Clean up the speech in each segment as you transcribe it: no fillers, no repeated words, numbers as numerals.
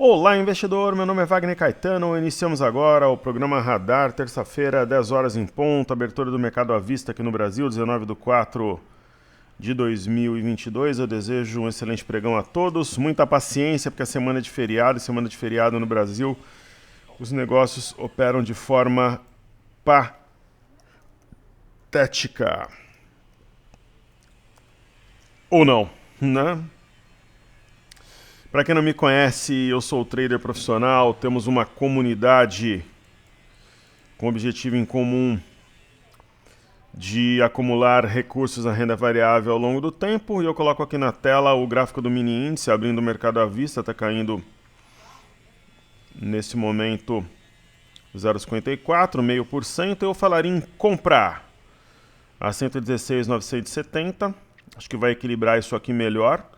Olá, investidor. Meu nome é Wagner Caetano. Iniciamos agora o programa Radar, terça-feira, 10 horas em ponto. Abertura do mercado à vista aqui no Brasil, 19/4/2022. Eu desejo um excelente pregão a todos. Muita paciência, porque a semana de feriado, no Brasil, os negócios operam de forma patética. Ou não, né? Para quem não me conhece, eu sou trader profissional, temos uma comunidade com objetivo em comum de acumular recursos na renda variável ao longo do tempo, e eu coloco aqui na tela o gráfico do mini índice, abrindo o mercado à vista, está caindo nesse momento 0,54, 0,5%. Eu falaria em comprar a 116.970, acho que vai equilibrar isso aqui melhor.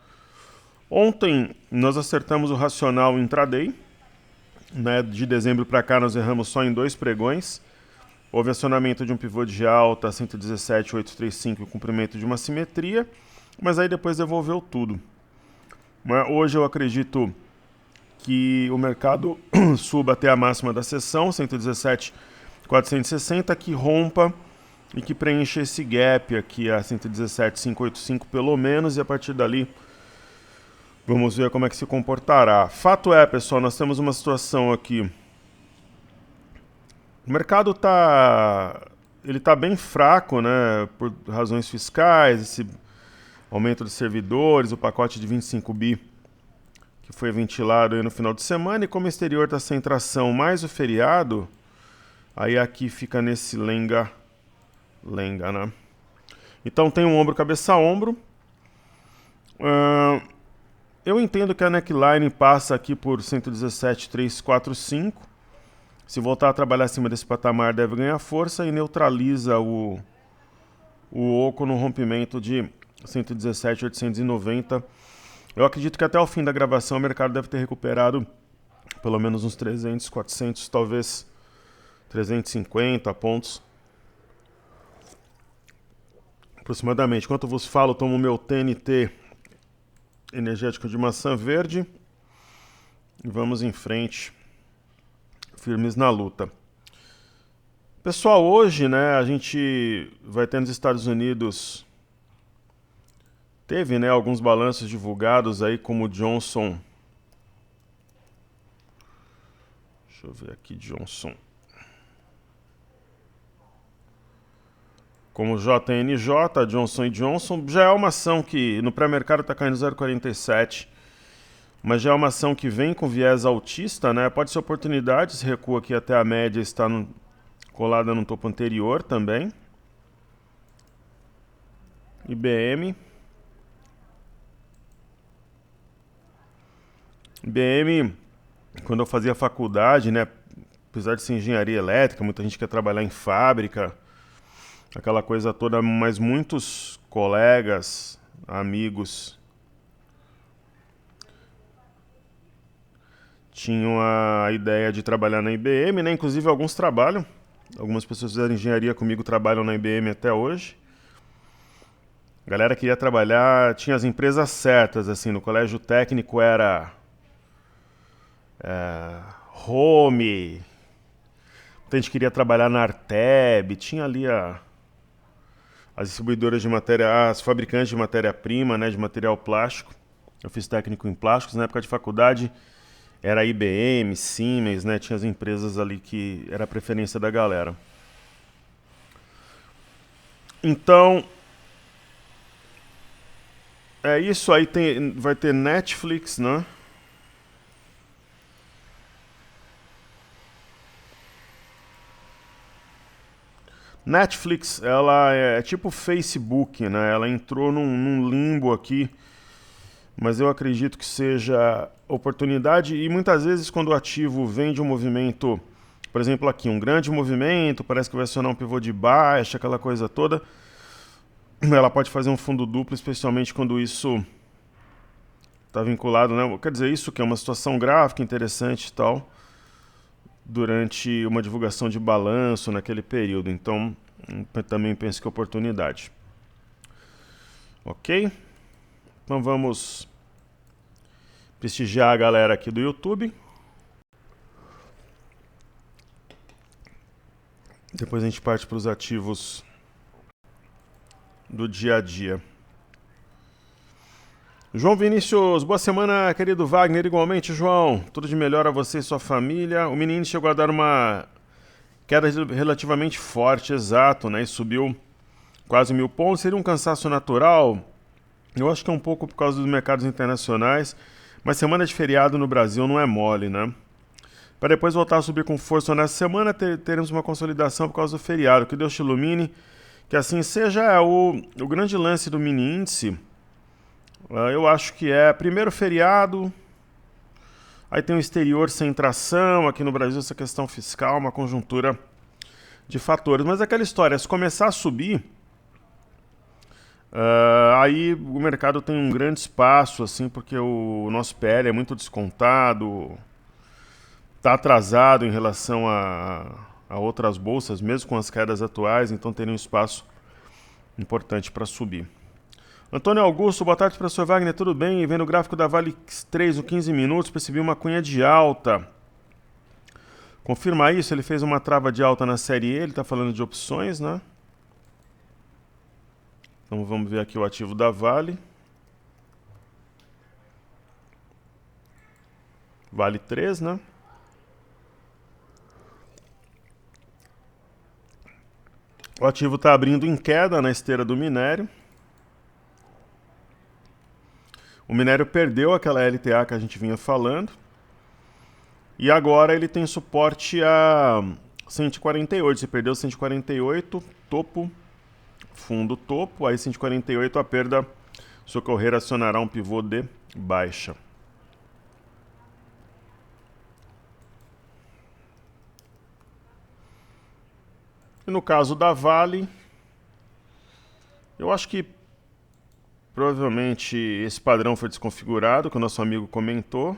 Ontem nós acertamos o racional intraday, né? De dezembro para cá nós erramos só em 2 pregões. Houve acionamento de um pivô de alta, 117.835, o cumprimento de uma simetria, mas aí depois devolveu tudo. Hoje eu acredito que o mercado suba até a máxima da sessão, 117.460, que rompa e que preencha esse gap aqui a 117.585 pelo menos, e a partir dali vamos ver como é que se comportará. Fato é, pessoal, nós temos uma situação aqui. O mercado tá bem fraco, né, por razões fiscais, esse aumento de servidores, o pacote de 25 bi que foi ventilado aí no final de semana, e como o exterior está sem tração mais o feriado, aí aqui fica nesse lenga, né? Então tem um ombro, cabeça, ombro. Eu entendo que a neckline passa aqui por 117.345. Se voltar a trabalhar acima desse patamar, deve ganhar força e neutraliza o oco no rompimento de 117.890. Eu acredito que até o fim da gravação o mercado deve ter recuperado pelo menos uns 300, 400, talvez 350 pontos. Aproximadamente. Enquanto eu vos falo, tomo meu TNT energético de maçã verde e vamos em frente, firmes na luta. Pessoal, hoje, né, a gente vai ter nos Estados Unidos, teve, né, alguns balanços divulgados aí, como o Johnson. Deixa eu ver aqui, como JNJ, Johnson & Johnson, já é uma ação que no pré-mercado está caindo 0,47, mas já é uma ação que vem com viés altista, né? Pode ser oportunidade, se recua aqui até a média, está colada no topo anterior também. IBM, quando eu fazia faculdade, né, apesar de ser engenharia elétrica, muita gente quer trabalhar em fábrica, aquela coisa toda, mas muitos colegas, amigos tinham a ideia de trabalhar na IBM, né? Inclusive alguns trabalham, algumas pessoas que fizeram engenharia comigo trabalham na IBM até hoje. A galera queria trabalhar, tinha as empresas certas, assim, no colégio técnico era Home, a gente queria trabalhar na Arteb, tinha ali as distribuidoras de matéria, as fabricantes de matéria-prima, né, de material plástico. Eu fiz técnico em plásticos, na época de faculdade era IBM, Siemens, né, tinha as empresas ali que era a preferência da galera. Então, é isso aí, vai ter Netflix, né? Netflix, ela é tipo Facebook, né? Ela entrou num limbo aqui, mas eu acredito que seja oportunidade, e muitas vezes quando o ativo vem de um movimento, por exemplo aqui, um grande movimento, parece que vai acionar um pivô de baixa, aquela coisa toda, ela pode fazer um fundo duplo, especialmente quando isso está vinculado, né? Quer dizer, isso que é uma situação gráfica interessante e tal, durante uma divulgação de balanço naquele período. Então, também penso que é oportunidade. Ok? Então vamos prestigiar a galera aqui do YouTube. Depois a gente parte para os ativos do dia a dia. João Vinícius, boa semana, querido Wagner. Igualmente, João, tudo de melhor a você e sua família. O menino chegou a dar uma queda relativamente forte, exato, né? E subiu quase 1.000 pontos. Seria um cansaço natural? Eu acho que é um pouco por causa dos mercados internacionais, mas semana de feriado no Brasil não é mole, né? Para depois voltar a subir com força nessa semana, teremos uma consolidação por causa do feriado. Que Deus te ilumine, que assim seja. O grande lance do mini índice, eu acho que é primeiro feriado, aí tem o exterior sem tração, aqui no Brasil essa questão fiscal, uma conjuntura de fatores. Mas aquela história, se começar a subir, aí o mercado tem um grande espaço, assim, porque o nosso PL é muito descontado, está atrasado em relação a outras bolsas, mesmo com as quedas atuais, então teria um espaço importante para subir. Antônio Augusto, boa tarde, professor Wagner, tudo bem? Vendo o gráfico da Vale 3 no 15 minutos, percebi uma cunha de alta. Confirma isso, ele fez uma trava de alta na série E, ele está falando de opções, né? Então vamos ver aqui o ativo da Vale. Vale 3, né? O ativo está abrindo em queda na esteira do minério. O minério perdeu aquela LTA que a gente vinha falando. E agora ele tem suporte a 148. Se perdeu 148, topo, fundo topo. Aí 148 a perda, se ocorrer, acionará um pivô de baixa. E no caso da Vale, eu acho que provavelmente esse padrão foi desconfigurado, que o nosso amigo comentou.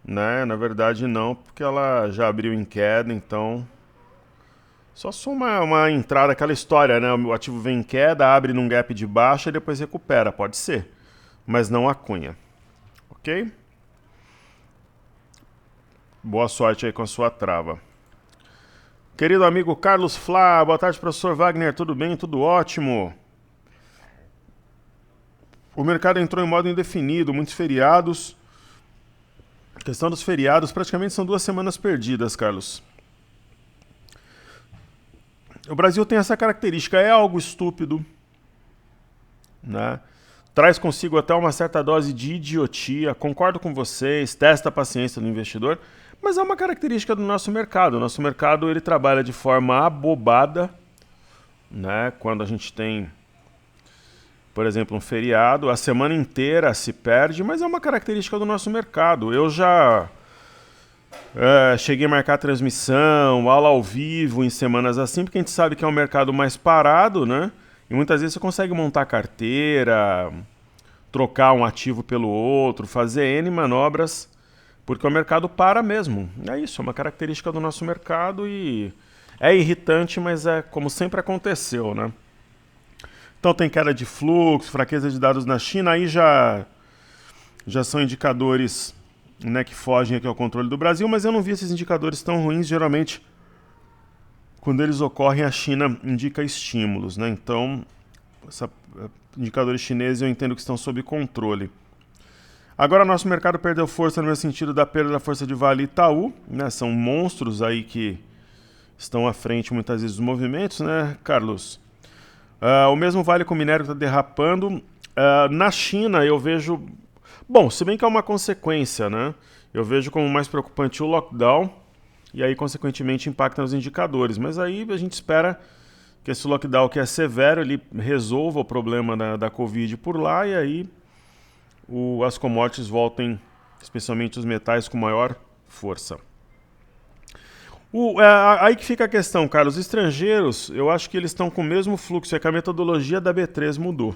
Né? Na verdade não, porque ela já abriu em queda, então só uma entrada, aquela história, né? O ativo vem em queda, abre num gap de baixa e depois recupera, pode ser, mas não a cunha. Ok? Boa sorte aí com a sua trava. Querido amigo Carlos Flá, boa tarde, professor Wagner, tudo bem? Tudo ótimo. O mercado entrou em modo indefinido, muitos feriados. A questão dos feriados, praticamente são 2 semanas perdidas, Carlos. O Brasil tem essa característica, é algo estúpido, né? Traz consigo até uma certa dose de idiotia, concordo com vocês, testa a paciência do investidor, mas é uma característica do nosso mercado. O nosso mercado ele trabalha de forma abobada, né? Quando a gente tem, por exemplo, um feriado, a semana inteira se perde, mas é uma característica do nosso mercado. Eu já cheguei a marcar transmissão, aula ao vivo em semanas assim, porque a gente sabe que é um mercado mais parado, né? E muitas vezes você consegue montar carteira, trocar um ativo pelo outro, fazer N manobras, porque o mercado para mesmo. É isso, é uma característica do nosso mercado e é irritante, mas é como sempre aconteceu, né? Então tem queda de fluxo, fraqueza de dados na China, aí já são indicadores, né, que fogem aqui ao controle do Brasil, mas eu não vi esses indicadores tão ruins. Geralmente, quando eles ocorrem, a China indica estímulos, né? Então, indicadores chineses eu entendo que estão sob controle. Agora, nosso mercado perdeu força no sentido da perda da força de Vale e Itaú, né? São monstros aí que estão à frente muitas vezes dos movimentos, né, Carlos? O mesmo vale com o minério que está derrapando. Na China, eu vejo... Bom, se bem que é uma consequência, né? Eu vejo como mais preocupante o lockdown e aí, consequentemente, impacta nos indicadores. Mas aí a gente espera que esse lockdown, que é severo, ele resolva o problema da Covid por lá e aí as commodities voltem, especialmente os metais, com maior força. Aí que fica a questão, Carlos. Os estrangeiros, eu acho que eles estão com o mesmo fluxo, é que a metodologia da B3 mudou.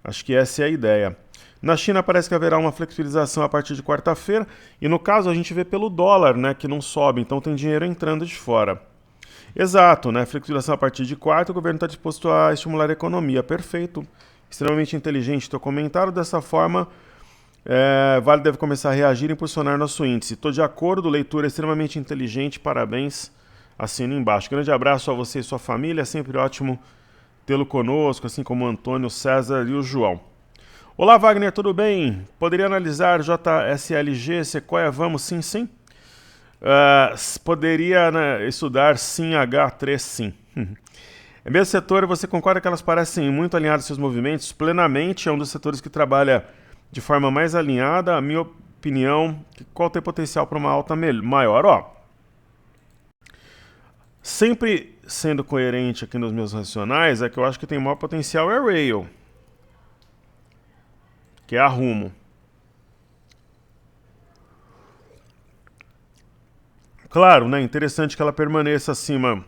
Acho que essa é a ideia. Na China parece que haverá uma flexibilização a partir de quarta-feira, e no caso a gente vê pelo dólar, né, que não sobe, então tem dinheiro entrando de fora. Exato, né, flexibilização a partir de quarta, o governo está disposto a estimular a economia. Perfeito, extremamente inteligente teu comentário. Dessa forma, Vale deve começar a reagir e impulsionar nosso índice. Estou de acordo, leitura extremamente inteligente, parabéns. Assino embaixo. Grande abraço a você e sua família, é sempre ótimo tê-lo conosco, assim como o Antônio, o César e o João. Olá, Wagner, tudo bem? Poderia analisar JSLG, Sequoia, vamos? Sim, sim. Poderia, né, estudar sim, H3, sim. É mesmo setor, você concorda que elas parecem muito alinhadas aos seus movimentos? Plenamente, é um dos setores que trabalha de forma mais alinhada. A minha opinião, qual tem potencial para uma alta maior? Ó, sempre sendo coerente aqui nos meus racionais, é que eu acho que tem maior potencial é a Rail, que é a Rumo. Claro, né, interessante que ela permaneça acima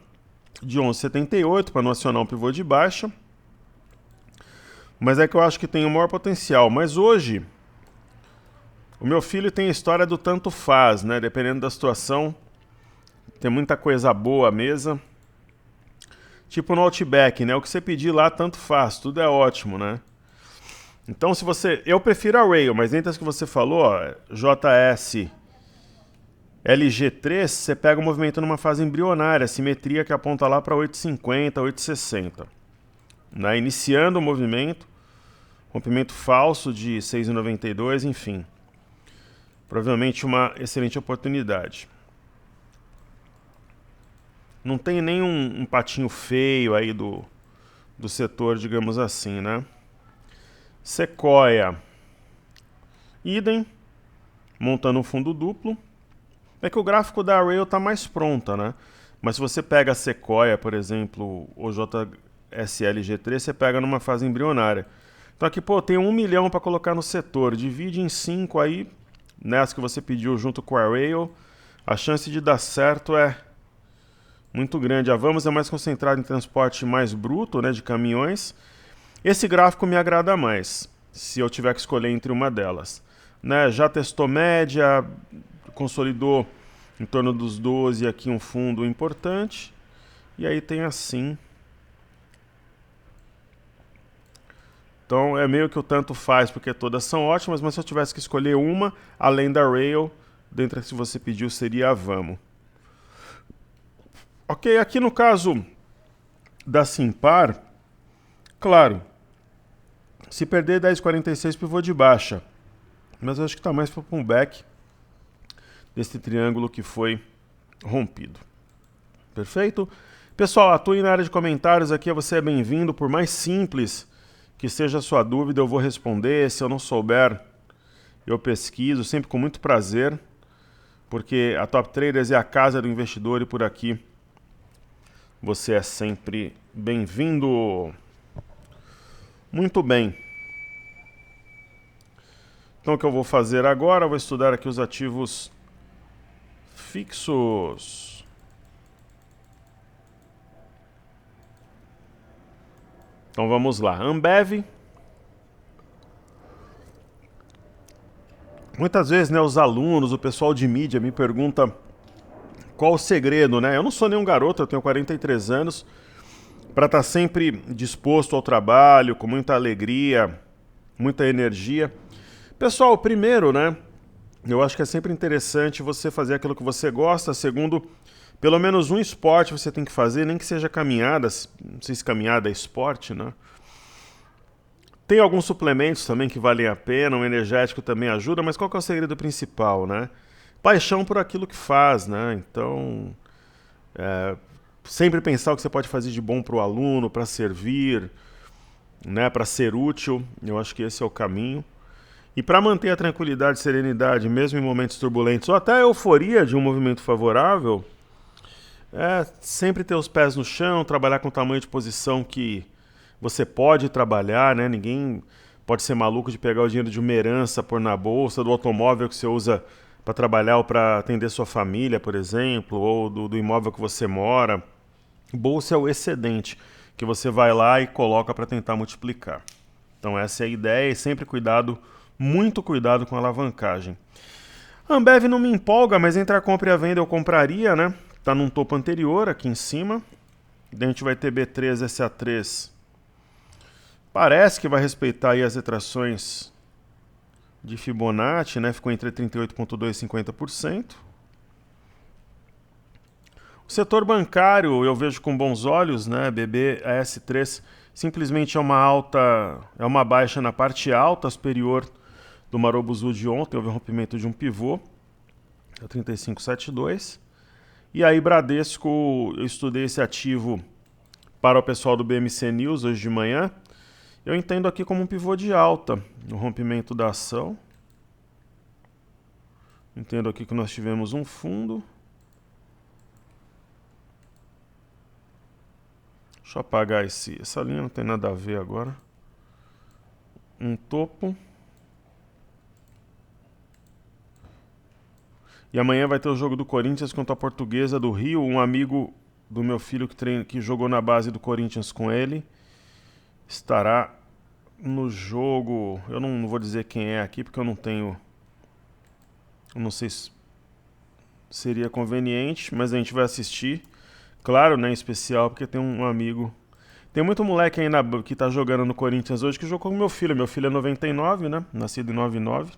de 11,78 para não acionar um pivô de baixa. Mas é que eu acho que tem o maior potencial. Mas hoje, o meu filho tem a história do tanto faz, né? Dependendo da situação, tem muita coisa boa à mesa. Tipo no Outback, né? O que você pedir lá, tanto faz, tudo é ótimo, né? Então, se você... Eu prefiro a Rail, mas entre as que você falou, ó, JS, LG3, você pega o movimento numa fase embrionária, simetria que aponta lá para 8,50, 8,60. Né? Iniciando o movimento, rompimento falso de 6,92, enfim. Provavelmente uma excelente oportunidade. Não tem nenhum patinho feio aí do setor, digamos assim, né? Sequoia. Idem. Montando um fundo duplo. É que o gráfico da Rail está mais pronta, né? Mas se você pega a Sequoia, por exemplo, o JSLG3, você pega numa fase embrionária. Então aqui, pô, tem 1 milhão para colocar no setor. Divide em 5 aí, nessa que você pediu junto com a Rail. A chance de dar certo é muito grande. A Vamos é mais concentrada em transporte mais bruto, né, de caminhões. Esse gráfico me agrada mais, se eu tiver que escolher entre uma delas. Né, já testou média, consolidou em torno dos 12 aqui um fundo importante. E aí tem assim. Então é meio que o tanto faz, porque todas são ótimas, mas se eu tivesse que escolher uma, além da Rail, dentre as que você pediu, seria a Vamos. Ok, aqui no caso da Simpar, claro, se perder 10,46 pivô de baixa, mas eu acho que está mais para um back desse triângulo que foi rompido. Perfeito? Pessoal, atue na área de comentários aqui, você é bem-vindo, por mais simples que seja a sua dúvida, eu vou responder. Se eu não souber, eu pesquiso, sempre com muito prazer, porque a Top Traders é a casa do investidor e por aqui você é sempre bem-vindo. Muito bem. Então o que eu vou fazer agora? Eu vou estudar aqui os ativos fixos. Então vamos lá. Ambev. Muitas vezes, né, os alunos, o pessoal de mídia me pergunta qual o segredo, né? Eu não sou nenhum garoto, eu tenho 43 anos, para estar sempre disposto ao trabalho, com muita alegria, muita energia. Pessoal, primeiro, né, eu acho que é sempre interessante você fazer aquilo que você gosta. Segundo, pelo menos um esporte você tem que fazer, nem que seja caminhada, não sei se caminhada é esporte, né? Tem alguns suplementos também que valem a pena, um energético também ajuda, mas qual que é o segredo principal, né? Paixão por aquilo que faz, né? Então, sempre pensar o que você pode fazer de bom para o aluno, para servir, né? Para ser útil, eu acho que esse é o caminho. E para manter a tranquilidade e serenidade, mesmo em momentos turbulentos, ou até a euforia de um movimento favorável, sempre ter os pés no chão, trabalhar com o tamanho de posição que você pode trabalhar, né? Ninguém pode ser maluco de pegar o dinheiro de uma herança, pôr na bolsa, do automóvel que você usa para trabalhar ou para atender sua família, por exemplo, ou do imóvel que você mora. Bolsa é o excedente que você vai lá e coloca para tentar multiplicar. Então essa é a ideia e sempre cuidado, muito cuidado com a alavancagem. A Ambev não me empolga, mas entre a compra e a venda eu compraria, né? Tá num topo anterior aqui em cima. Daí a gente vai ter B3, SA3. Parece que vai respeitar aí as retrações de Fibonacci, né? Ficou entre 38,2% e 50%. O setor bancário eu vejo com bons olhos, né? BBAS3 simplesmente é uma baixa na parte alta superior do Marubozu de ontem, houve um rompimento de um pivô, é 35,72. E aí Bradesco, eu estudei esse ativo para o pessoal do BMC News hoje de manhã. Eu entendo aqui como um pivô de alta, no rompimento da ação. Entendo aqui que nós tivemos um fundo. Deixa eu apagar essa linha, não tem nada a ver agora. Um topo. E amanhã vai ter o jogo do Corinthians contra a Portuguesa do Rio. Um amigo do meu filho que jogou na base do Corinthians com ele estará no jogo. Eu não vou dizer quem é aqui porque eu não tenho. Eu não sei se seria conveniente, mas a gente vai assistir. Claro, né, em especial porque tem um amigo. Tem muito moleque aí que tá jogando no Corinthians hoje que jogou com meu filho. Meu filho é 99, né? Nascido em 99.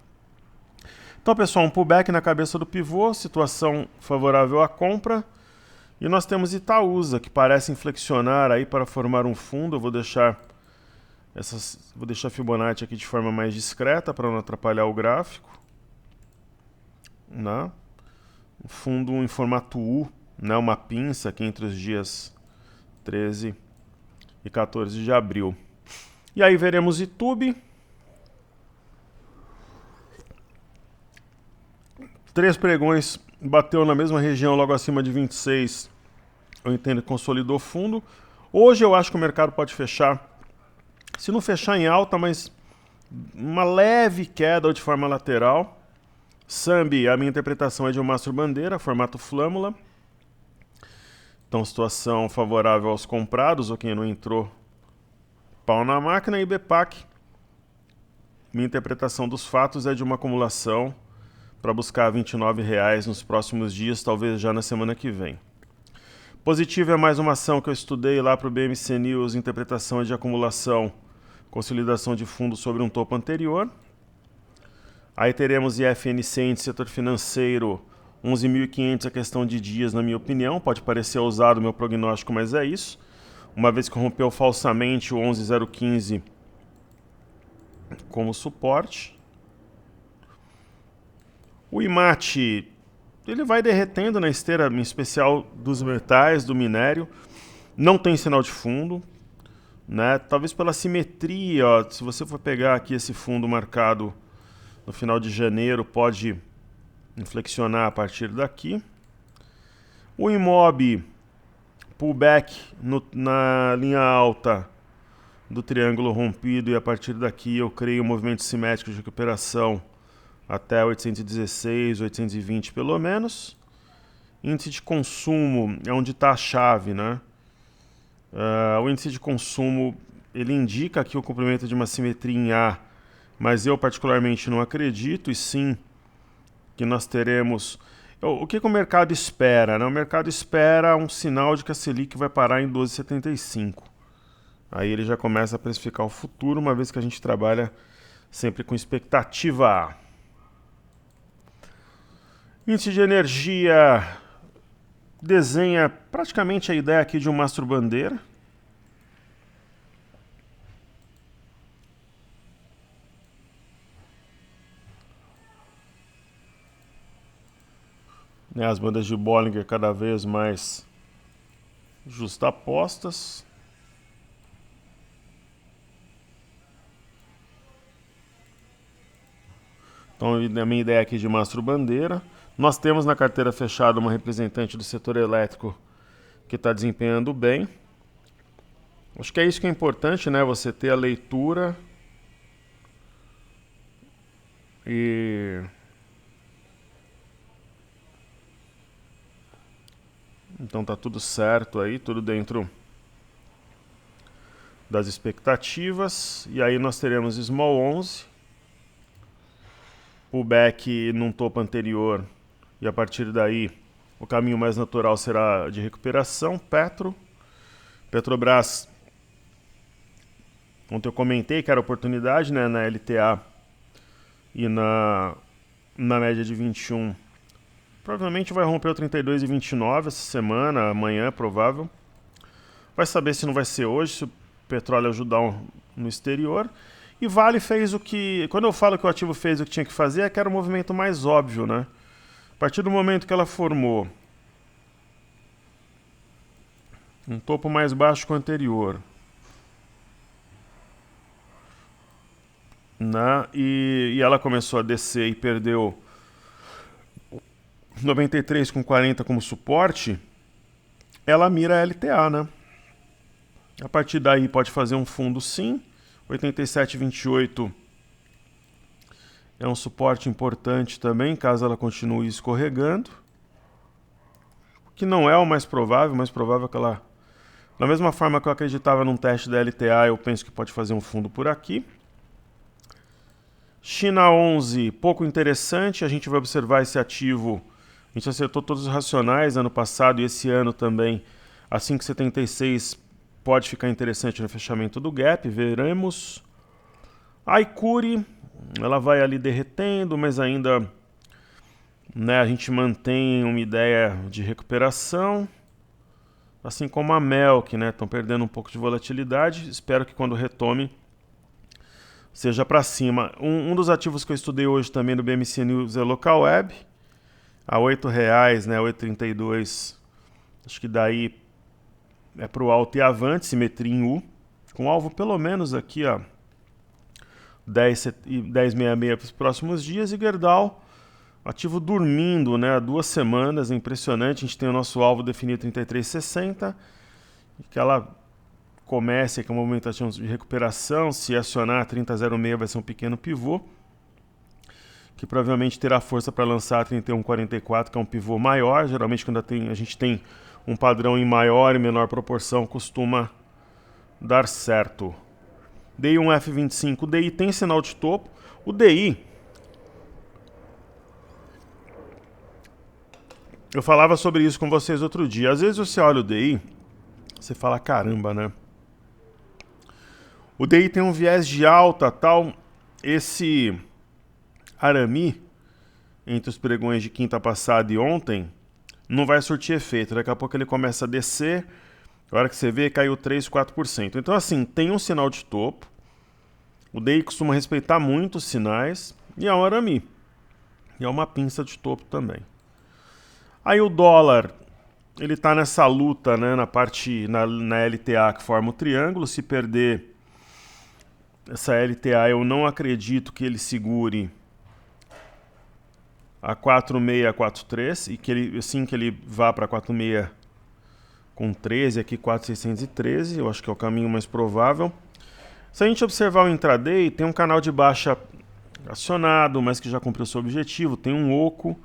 Então, pessoal, um pullback na cabeça do pivô, situação favorável à compra. E nós temos Itaúsa, que parece inflexionar aí para formar um fundo. Eu vou deixar a Fibonacci aqui de forma mais discreta para não atrapalhar o gráfico. Né? Um fundo em formato U, né? Uma pinça aqui entre os dias 13 e 14 de abril. E aí veremos YouTube. 3 pregões bateu na mesma região, logo acima de 26. Eu entendo que consolidou fundo. Hoje eu acho que o mercado pode fechar, se não fechar em alta, mas uma leve queda ou de forma lateral. Sambi, a minha interpretação é de um Mastro Bandeira, formato flâmula. Então, situação favorável aos comprados, ou quem não entrou, pau na máquina. E BPAC, minha interpretação dos fatos é de uma acumulação para buscar R$ 29,00 nos próximos dias, talvez já na semana que vem. Positivo é mais uma ação que eu estudei lá para o BMC News, interpretação é de acumulação, consolidação de fundo sobre um topo anterior. Aí teremos IFNC, índice setor financeiro, 11.500, a questão de dias, na minha opinião. Pode parecer ousado o meu prognóstico, mas é isso. Uma vez que rompeu falsamente o 11.015 como suporte. O IMAT, ele vai derretendo na esteira, em especial dos metais, do minério. Não tem sinal de fundo, né? Talvez pela simetria, ó, se você for pegar aqui esse fundo marcado no final de janeiro, pode inflexionar a partir daqui. O IMOB, pullback na linha alta do triângulo rompido, e a partir daqui eu creio um movimento simétrico de recuperação até 816, 820 pelo menos. Índice de consumo é onde está a chave, né? O índice de consumo, ele indica aqui o cumprimento de uma simetria em A, mas eu particularmente não acredito, e sim que nós teremos... O que o mercado espera, né? O mercado espera um sinal de que a Selic vai parar em 12,75. Aí ele já começa a precificar o futuro, uma vez que a gente trabalha sempre com expectativa. Índice de energia desenha praticamente a ideia aqui de um Mastro Bandeira. As bandas de Bollinger cada vez mais justapostas. Então, a minha ideia aqui de Mastro Bandeira. Nós temos na carteira fechada uma representante do setor elétrico que está desempenhando bem. Acho que é isso que é importante, né? Você ter a leitura e... Então tá tudo certo aí, tudo dentro das expectativas. E aí nós teremos Small 11, pullback num topo anterior, e a partir daí o caminho mais natural será de recuperação. Petrobras, ontem eu comentei que era oportunidade, né, na LTA e na média de 21. Provavelmente vai romper o 32,29 essa semana, amanhã é provável. Vai saber se não vai ser hoje, se o petróleo ajudar no exterior. E Vale fez o que... Quando eu falo que o ativo fez o que tinha que fazer, é que era o movimento mais óbvio, né? A partir do momento que ela formou um topo mais baixo que o anterior, né? E ela começou a descer e perdeu 93,40 como suporte, ela mira a LTA, né? A partir daí pode fazer um fundo sim. 87,28 é um suporte importante também, caso ela continue escorregando. Que não é o mais provável é que ela... Da mesma forma que eu acreditava num teste da LTA, eu penso que pode fazer um fundo por aqui. China 11, pouco interessante, a gente vai observar esse ativo. A gente acertou todos os racionais ano passado e esse ano também. A 5,76 pode ficar interessante no fechamento do gap, veremos. A Icuri, ela vai ali derretendo, mas ainda, né, a gente mantém uma ideia de recuperação. Assim como a Melk, né, estão perdendo um pouco de volatilidade. Espero que quando retome seja para cima. Um dos ativos que eu estudei hoje também no BMC News é Local Web. A R$8, né, 8,32. Acho que daí é para o alto e avante, simetria em U. Com alvo pelo menos aqui, ó, 10,66 para os próximos dias. E Gerdau, ativo dormindo, né, há 2 semanas, é impressionante. A gente tem o nosso alvo definido 33,60. Que ela comece com uma movimentação de recuperação. Se acionar 30,06 vai ser um pequeno pivô, que provavelmente terá força para lançar 31,44, que é um pivô maior. Geralmente quando a gente tem um padrão em maior e menor proporção, costuma dar certo. DI 1F25, o DI tem sinal de topo. O DI, eu falava sobre isso com vocês outro dia. Às vezes você olha o DI, você fala, caramba, né? O DI tem um viés de alta, tal. Esse arame, entre os pregões de quinta passada e ontem, não vai surtir efeito. Daqui a pouco ele começa a descer. A hora que você vê, caiu 3, 4%. Então, assim, tem um sinal de topo. O DI costuma respeitar muito os sinais. E é um arame. E é uma pinça de topo também. Aí o dólar, ele está nessa luta, né, na LTA que forma o triângulo. Se perder essa LTA, eu não acredito que ele segure a 4,643 e que ele, assim que ele vá para 4,6 com 13, aqui 4,613, eu acho que é o caminho mais provável. Se a gente observar o intraday, tem um canal de baixa acionado, mas que já cumpriu seu objetivo, tem um oco,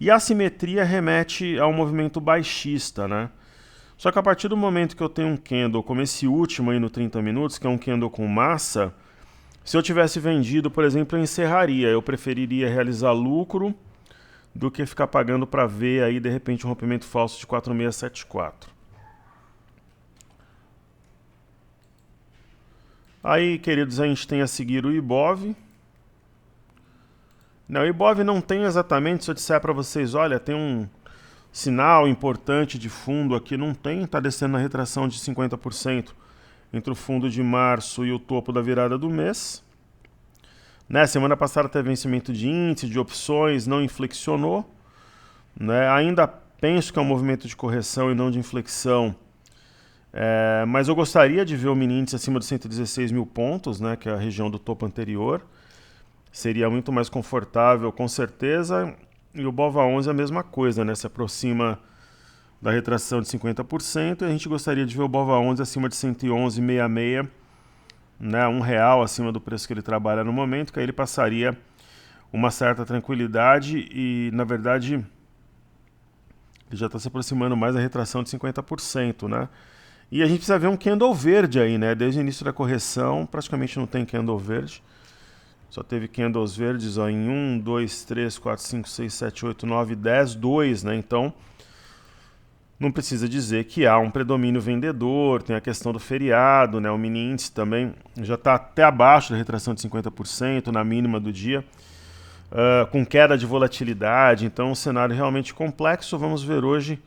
e a simetria remete ao movimento baixista, né? Só que a partir do momento que eu tenho um candle como esse último aí no 30 minutos, que é um candle com massa, se eu tivesse vendido, por exemplo, eu encerraria. Eu preferiria realizar lucro do que ficar pagando para ver aí de repente um rompimento falso de 4,674. Aí, queridos, a gente tem a seguir o Ibov. Não, o Ibov não tem exatamente, se eu disser para vocês, olha, tem um sinal importante de fundo aqui, não tem, está descendo na retração de 50% entre o fundo de março e o topo da virada do mês. Né, semana passada teve vencimento de índice, de opções, não inflexionou. Né, ainda penso que é um movimento de correção e não de inflexão. Mas eu gostaria de ver o mini índice acima de 116 mil pontos, né, que é a região do topo anterior. Seria muito mais confortável, com certeza. E o BOVA11 é a mesma coisa, né, se aproxima da retração de 50%. E a gente gostaria de ver o BOVA11 acima de 111,66, né, R$1 acima do preço que ele trabalha no momento, que aí ele passaria uma certa tranquilidade e, na verdade, ele já está se aproximando mais da retração de 50%, né? E a gente precisa ver um candle verde aí, né? Desde o início da correção, praticamente não tem candle verde. Só teve candles verdes ó, em 1, 2, 3, 4, 5, 6, 7, 8, 9, 10, 2, né? Então, não precisa dizer que há um predomínio vendedor, tem a questão do feriado, né? O mini índice também já está até abaixo da retração de 50%, na mínima do dia. com queda de volatilidade, então um cenário realmente complexo. Vamos ver hoje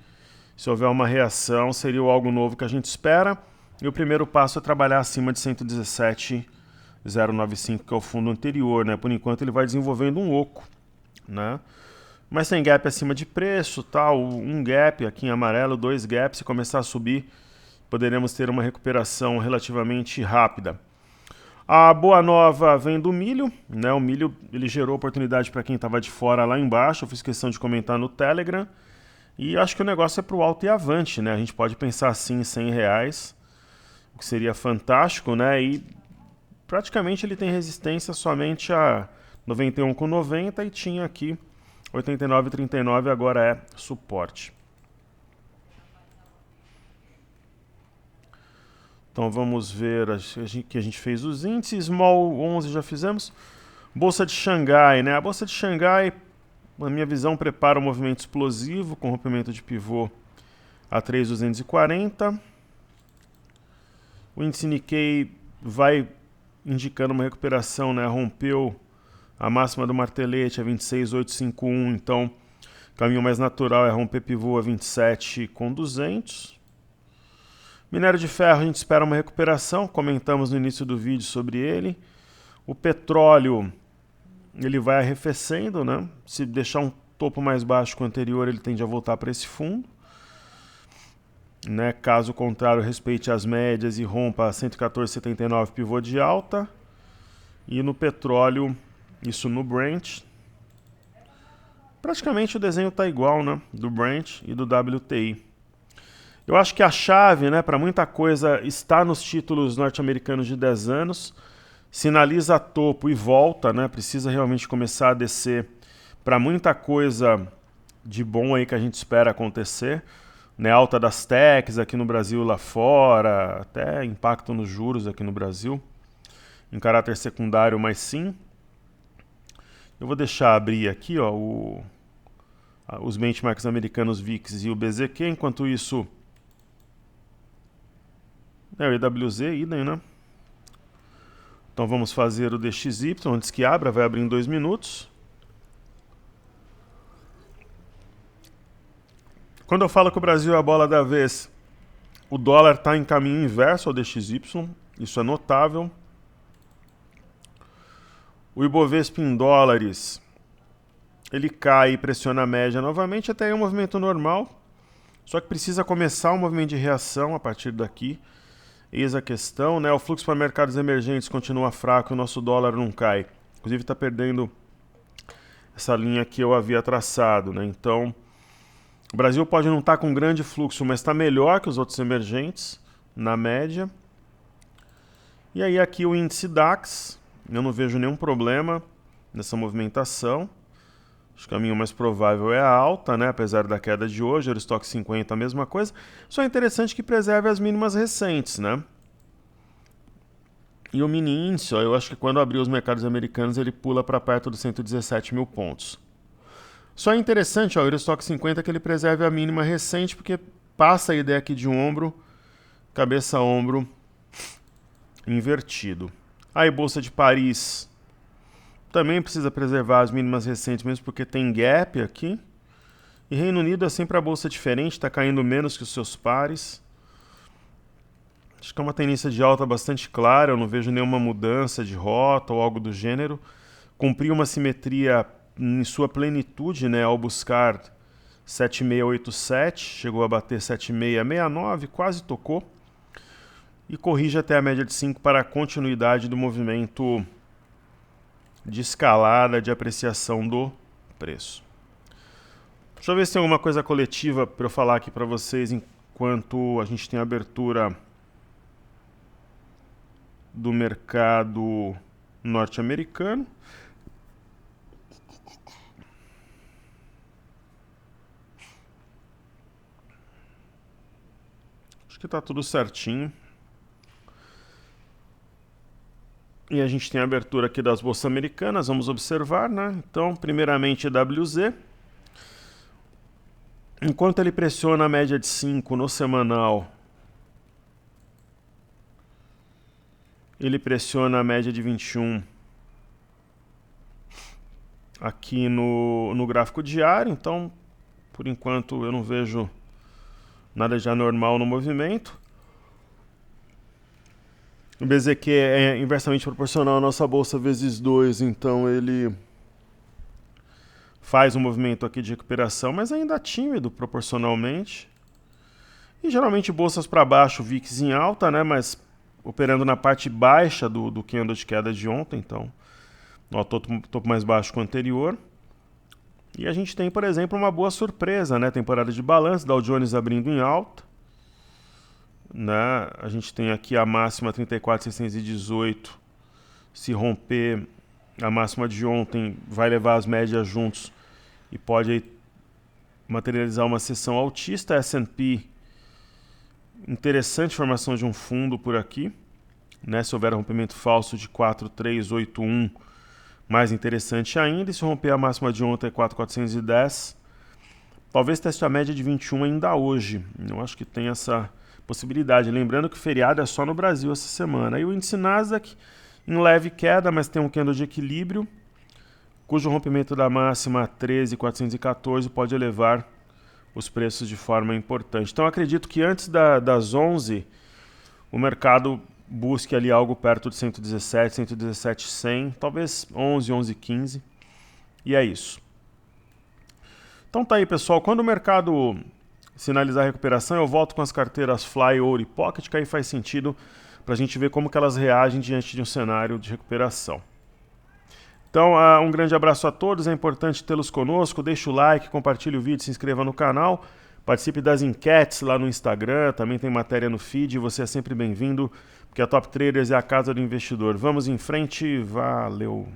se houver uma reação, seria algo novo que a gente espera. E o primeiro passo é trabalhar acima de 117,095, que é o fundo anterior, né? Por enquanto ele vai desenvolvendo um oco, né? Mas tem gap acima de preço, tal, um gap aqui em amarelo, 2 gaps, se começar a subir, poderemos ter uma recuperação relativamente rápida. A boa nova vem do milho, né? O milho ele gerou oportunidade para quem estava de fora lá embaixo, eu fiz questão de comentar no Telegram, e acho que o negócio é para o alto e avante, né? A gente pode pensar assim em R$100, o que seria fantástico, né? E praticamente ele tem resistência somente a 91,90 e tinha aqui 89,39, agora é suporte. Então vamos ver que a gente fez os índices. Small 11 já fizemos. Bolsa de Xangai, né? A Bolsa de Xangai, na minha visão, prepara um movimento explosivo com rompimento de pivô a 3.240. O índice Nikkei vai indicando uma recuperação, né? Rompeu a máxima do martelete a 26.851, então o caminho mais natural é romper pivô a 27.200. Minério de ferro, a gente espera uma recuperação, comentamos no início do vídeo sobre ele. O petróleo, ele vai arrefecendo, né? Se deixar um topo mais baixo que o anterior, ele tende a voltar para esse fundo. Né? Caso contrário, respeite as médias e rompa 114,79 pivô de alta. E no petróleo, isso no Brent. Praticamente o desenho está igual, né? Do Brent e do WTI. Eu acho que a chave, né, para muita coisa está nos títulos norte-americanos de 10 anos. Sinaliza topo e volta, né? Precisa realmente começar a descer para muita coisa de bom aí que a gente espera acontecer. Né, alta das techs aqui no Brasil, lá fora, até impacto nos juros aqui no Brasil, em caráter secundário, mas sim. Eu vou deixar abrir aqui, ó, os benchmarks americanos VIX e o BZQ, enquanto isso, o EWZ, idem, né? Então vamos fazer o DXY, antes que abra, vai abrir em 2 minutos. Quando eu falo que o Brasil é a bola da vez, o dólar está em caminho inverso ao DXY, isso é notável. O Ibovespa em dólares, ele cai e pressiona a média novamente, até aí é um movimento normal, só que precisa começar um movimento de reação a partir daqui. Eis a questão, né? O fluxo para mercados emergentes continua fraco, o nosso dólar não cai. Inclusive está perdendo essa linha que eu havia traçado, né? Então, o Brasil pode não estar com grande fluxo, mas está melhor que os outros emergentes, na média. E aí aqui o índice DAX, eu não vejo nenhum problema nessa movimentação. Acho que o caminho mais provável é a alta, né? Apesar da queda de hoje, o Eurostock 50 a mesma coisa. Só é interessante que preserve as mínimas recentes, né? E o mini índice, ó, eu acho que quando abrir os mercados americanos ele pula para perto dos 117 mil pontos. Só é interessante, ó, o Eurostock 50 que ele preserve a mínima recente, porque passa a ideia aqui de um ombro, cabeça-ombro invertido. Aí, Bolsa de Paris também precisa preservar as mínimas recentes, mesmo porque tem gap aqui. E Reino Unido é sempre a bolsa diferente, está caindo menos que os seus pares. Acho que é uma tendência de alta bastante clara, eu não vejo nenhuma mudança de rota ou algo do gênero. Cumpriu uma simetria em sua plenitude, né, ao buscar 7687, chegou a bater 7669, quase tocou. E corrige até a média de 5 para a continuidade do movimento de escalada, de apreciação do preço. Deixa eu ver se tem alguma coisa coletiva para eu falar aqui para vocês enquanto a gente tem a abertura do mercado norte-americano. Acho que está tudo certinho. E a gente tem a abertura aqui das bolsas americanas, vamos observar, né? Então, primeiramente EWZ. Enquanto ele pressiona a média de 5 no semanal, ele pressiona a média de 21 aqui no gráfico diário, então por enquanto eu não vejo nada de anormal no movimento. O BZQ é inversamente proporcional à nossa bolsa vezes 2, então ele faz um movimento aqui de recuperação, mas ainda tímido proporcionalmente. E geralmente bolsas para baixo, VIX em alta, né, mas operando na parte baixa do candle de queda de ontem, então ó, topo mais baixo que o anterior. E a gente tem, por exemplo, uma boa surpresa, né? Temporada de balanço, Dow Jones abrindo em alta. Né? A gente tem aqui a máxima 34.618. Se romper a máxima de ontem, vai levar as médias juntos e pode aí materializar uma sessão altista. S&P, interessante formação de um fundo por aqui. Né? Se houver rompimento falso de 4.381, mais interessante ainda. E se romper a máxima de ontem, 4.410, talvez teste a média de 21 ainda hoje. Eu acho que tem essa possibilidade. Lembrando que o feriado é só no Brasil essa semana. E o índice Nasdaq em leve queda, mas tem um candle de equilíbrio, cujo rompimento da máxima 13.414 pode elevar os preços de forma importante. Então acredito que antes das 11, o mercado busque ali algo perto de 117, 117,100, talvez 11, 11,15. E é isso. Então tá aí, pessoal. Quando o mercado sinalizar a recuperação, eu volto com as carteiras Fly, Ouro e Pocket, que aí faz sentido para a gente ver como que elas reagem diante de um cenário de recuperação. Então, um grande abraço a todos. É importante tê-los conosco. Deixe o like, compartilhe o vídeo, se inscreva no canal. Participe das enquetes lá no Instagram, também tem matéria no feed, você é sempre bem-vindo, porque a Top Traders é a casa do investidor. Vamos em frente, valeu!